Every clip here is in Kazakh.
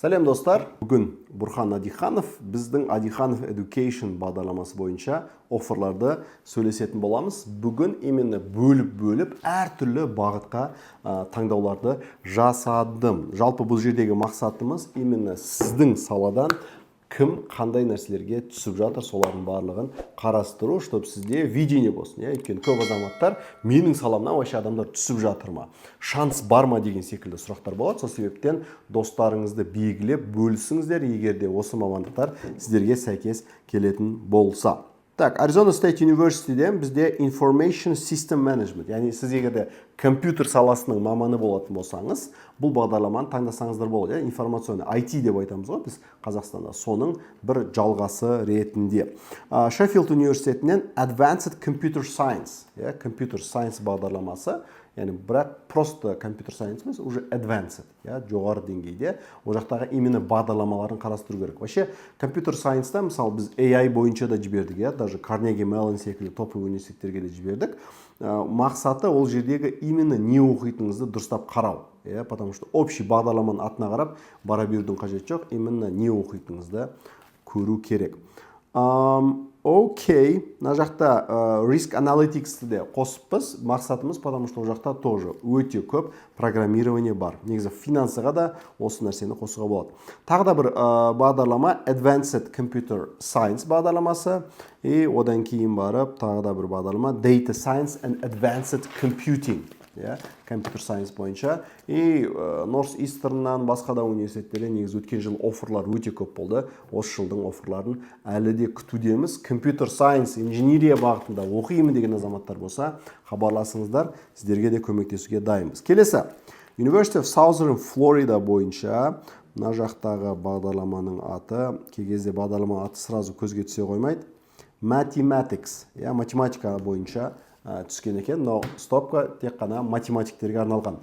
Сәлем достар, бүгін Бұрхан Адиханов біздің Адиханов Education бағдарламасы бойынша офферларды сөйлесетін боламыз. Бүгін именно бөліп әртүрлі бағытқа таңдауларды жасадым. Жалпы бұл жердегі мақсатымыз именно сіздің саладан кім қандай нәрселерге түсіп жатыр, солардың барлығын қарастыру, чтобы сізде видение болсын. Өйткені көп азаматтар менің саламнан вообще адамдар түсіп жатыр ма, шанс бар ма деген секілді сұрақтар болады. Сол себептен достарыңызды белгілеп бөлісіңіздер, егер де осы мамандықтар сіздерге сәйкес келетін болса. Так, Arizona State University'де бізде Information System Management, яғни сіз егер де компьютер саласының маманы болатын болсаңыз, бұл бағдарламаны таңдасаңыздар болады. Информационный IT деп айтамыз ғой біз Қазақстанда. Соның бір жалғасы ретінде. Sheffield университетінен Advanced Computer Science, Computer Science бағдарламасы, яғни бірақ просто компьютер сайенс емес, уже advanced, жоғары деңгейде. Ол жақтағы именно бағдарламаларын қарастыру керек. Вообще, компьютер сайенста, мысалы, біз AI бойынша да жібердік, даже Carnegie Mellon секілді топовый университеттерге де жібердік. Мақсаты ол жердегі именно не оқитыныңызды дұрыстап қарау. Потому что общий бағдарламаның атына қарап бара берудің қажеті жоқ, именно не оқитыныңызды көру керек. Окей, на жақта Risk Analytics'ті де қосыппыз. Мақсатымыз, потому что ол жақта тоже өте көп программирование бар. Негізі финансыға да осы нәрсені қосуға болады. Тағы да бір бағдарлама Advanced Computer Science бағдарламасы. И одан кейін барып, тағы да бір бағдарлама Data Science and Advanced Computing. Компьютер сайенс бойынша. И Northeasternнан басқа да университеттерде негізі өткен жыл офферлар өте көп болды. Осы жылдың офферларын әлі де күтудеміз. Компьютер сайенс, инженерия бағытында оқимын деген азаматтар болса, хабарласыңыздар, сіздерге де көмектесуге дайынбыз. Келесі, University of Southern Florida бойынша, мына жақтағы бағдарламаның аты, кей кезде бағдарламаның аты сразу көзге түсе қоймайды. Mathematics, математика бойынша түскен екен, но стопқа тек қана математиктерге арналған.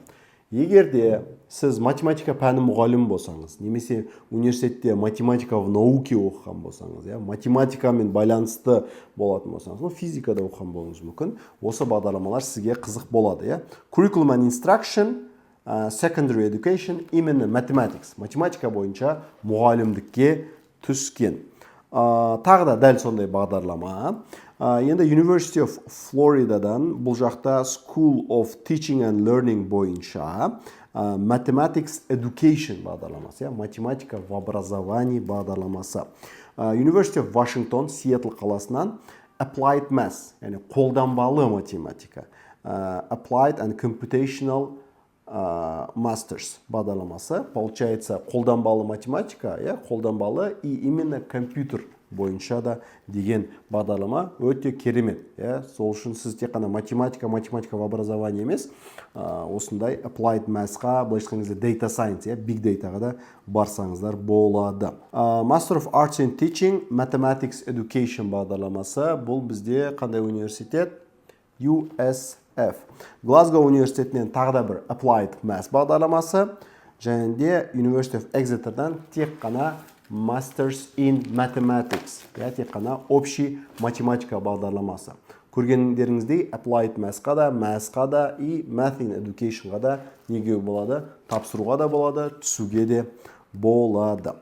Егер де сіз математика пәні мұғалім болсаңыз, немесе университетте математика в науке оқыған болсаңыз, математикамен байланысты болатын болсаңыз, физикада оқыған болуыңыз мүмкін, осы бағдарламалар сізге қызық болады. Curriculum and Instruction, Secondary Education, именно Mathematics, математика бойынша мұғалімдікке түскен. Тағы да дәл сондай бағдарлама. Енді University of Floridaдан бұл жақта School of Teaching and Learning бойынша Mathematics Education бағдарламасы, математика в образовании бағдарламасы. University of Washington, Сиэтл қаласынан Applied Math, яғни қолданбалы математика, Applied and Computational Masters бағдарламасы. Получается, қолданбалы математика, қолданбалы и именно компьютер бойынша да деген бағдарлама өте керемет. Сол үшін сіз тек қана математика в образовании емес, осындай Applied Math'қа, былайша айтқанда Data Science, Big Dataға да барсаңыздар болады. Master of Arts in Teaching, Mathematics Education бағдарламасы. Бұл бізде қандай университет? USF. Глазго университетінен тағы да бір Applied Math бағдарламасы. Және де University of Exeter'дан тек қана Masters in Mathematics, тек қана общий математика бағдарламасы. Көргендеріңіздей Applied Math'қа да, Math'қа да и Math in Educationға да неге болады? Тапсыруға да болады, түсуге де болады.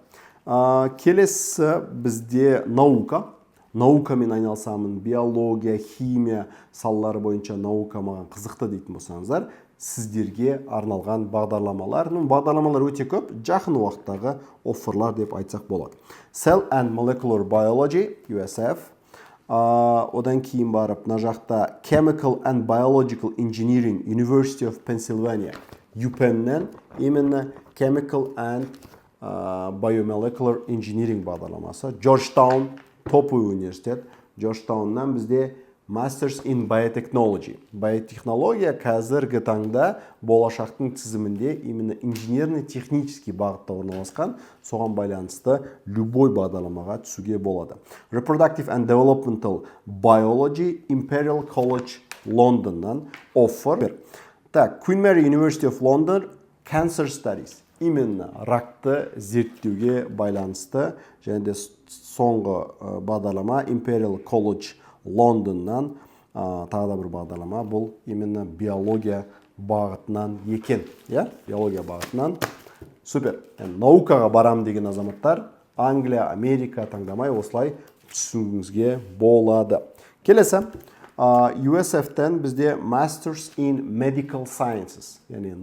Келесі бізде наука. Наукамен айналысамын, биология, химия салалары бойынша наука маған қызықты дейтін болсаңыздар, сіздерге арналған бағдарламалар. Бағдарламалар өте көп, жақын уақыттағы офферлар деп айтсақ болады. Cell and Molecular Biology, USF. Одан кейін барып, мына жақта Chemical and Biological Engineering, University of Pennsylvania, UPenn-нен именно Chemical and Biomolecular Engineering бағдарламасы. Georgetown, топовый университет. Georgetown'нан бізде Masters in Biotechnology. Биотехнология қазіргі таңда болашақтың тізімінде именно инженерный-технический бағытта орналасқан, соған байланысты любой бағдарламаға түсуге болады. Reproductive and Developmental Biology, Imperial College London'нан offer. Так, Queen Mary University of London, Cancer Studies. Именно ракты зерттеуге байланысты, және де соңғы бағдарлама Imperial College Лондоннан тағы да бір бағдарлама, бұл именно биология бағытынан екен. Биология бағытынан Супер. Наукаға барам деген азаматтар Англия, Америка таңдамай осылай түсінуіңізге болады. Келесі, USF-тен бізде Masters in Medical Sciences, яғни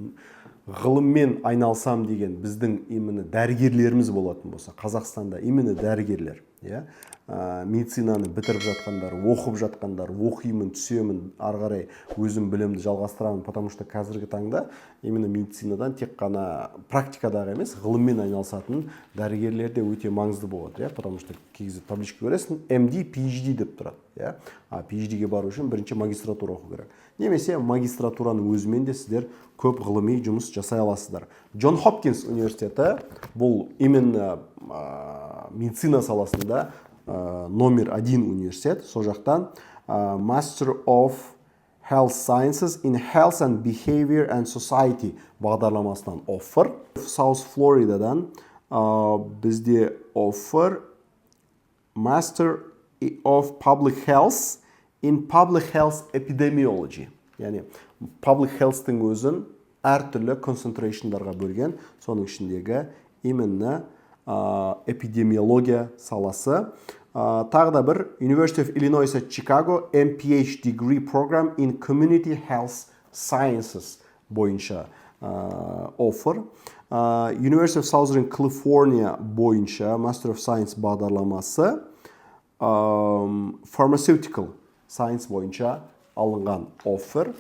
ғылыммен айналсам деген біздің именно дәрігерлеріміз болатын болса, Қазақстанда именно дәрігерлер, медицинаны бітіріп жатқандар, оқып жатқандар, оқимын, түсемін, ары қарай өзім білімді жалғастырамын, потому что қазіргі таңда именно медицинадан тек қана практикадағы емес, ғылыммен айналысатын дәрігерлер де өте маңызды болады, потому что кей кезде табличка көресің, MD, PhD деп тұрады, PhD-ге бару үшін бірінші магистратура оқу керек. Немесе магистратураның өзімен де сіздер көп ғылыми жұмыс жасай аласыздар. Джон Хопкинс университеті бұл именно медицина саласында номер 1 университет. Сол жақтан Master of Health Sciences in Health and Behavior and Society бағдарламасынан offer. South Floridaдан бізде offer Master of Public Health in Public Health Epidemiology. Яғни Public Health-тың өзін әртүрлі концентрейшндарға бөлген, соның ішіндегі именно эпидемиология саласы. Тағы да бір University of Illinois at Chicago MPH Degree Program in Community Health Sciences бойынша offer. University of Southern California бойынша Master of Science бағдарламасы Pharmaceutical Science бойынша алынған offer.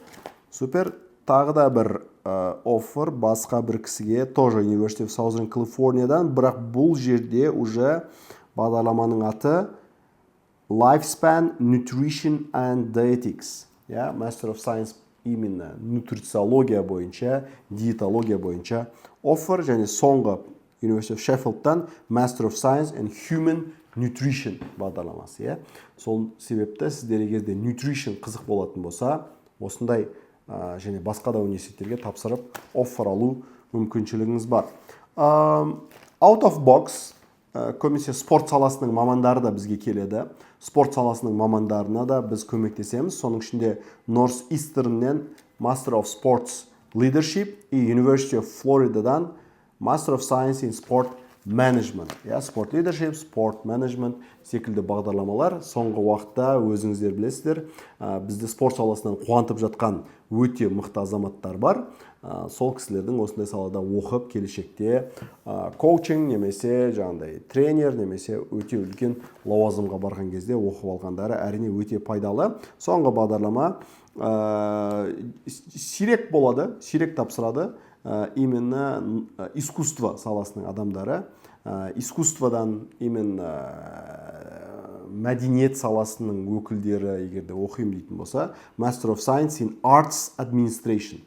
Супер. Тағы да бір offer басқа бір кісіге, тоже University of Southern Californiaдан, бірақ бұл жерде уже бағдарламаның аты Lifespan Nutrition and Dietetics. Master of Science именно нутрициология бойынша, диетология бойынша offer, және соңғы University of Sheffield'тан Master of Science and Human Nutrition бағдарламасы. Сол себепті сіздерге де nutrition қызық болатын болса, осындай және басқа да университеттерге тапсырып offer алу мүмкіншілігіңіз бар. Out of box, көбінесе спорт саласының мамандары да бізге келеді. Спорт саласының мамандарына да біз көмектесеміз. Соның ішінде Northeasternнен Master of Sports Leadership и University of Floridaдан Master of Science in Sport Management. Sport Leadership, Sport Management секілді бағдарламалар соңғы уақытта өзіңіздер білесіздер. Бізді спорт саласынан қуантып жатқан өте мықты азаматтар бар. Сол кісілердің осындай салада оқып, келешекте коучинг немесе жаңағыдай тренер немесе өте үлкен лауазымға барған кезде оқып алғандары әрине өте пайдалы. Соңғы бағдарлама сирек болады, сирек тапсырады. Именно искусство саласының адамдары, искусстводан именно мәдениет саласының өкілдері егерде оқимын дейтін болса, Master of Science in Arts Administration.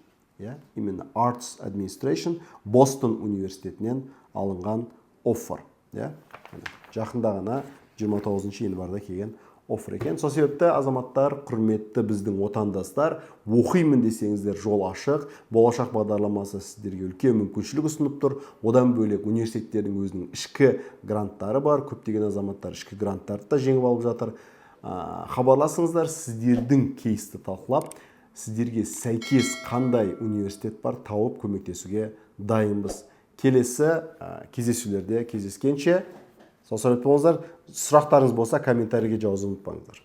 Именно Arts Administration Бостон университетінен алынған offer. Жақында ғана 29 январда келген offer екен. Сол себепті азаматтар, құрметті біздің отандастар, оқимын десеңіздер жол ашық. Болашақ бағдарламасы сіздерге үлкен мүмкіншілік ұсынып тұр. Одан бөлек университеттердің өзінің ішкі гранттары бар. Көптеген азаматтар ішкі гранттарды да жеңіп алып жатыр. Хабарласыңыздар, сіздердің кейсті талқылап, сіздерге сәйкес қандай университет бар тауып көмектесуге дайынбыз. Келесі кездесулерде кездескенше сау саламат болыңыздар. Сұрақтарыңыз болса комментарийге жазуды ұмытпаңыздар.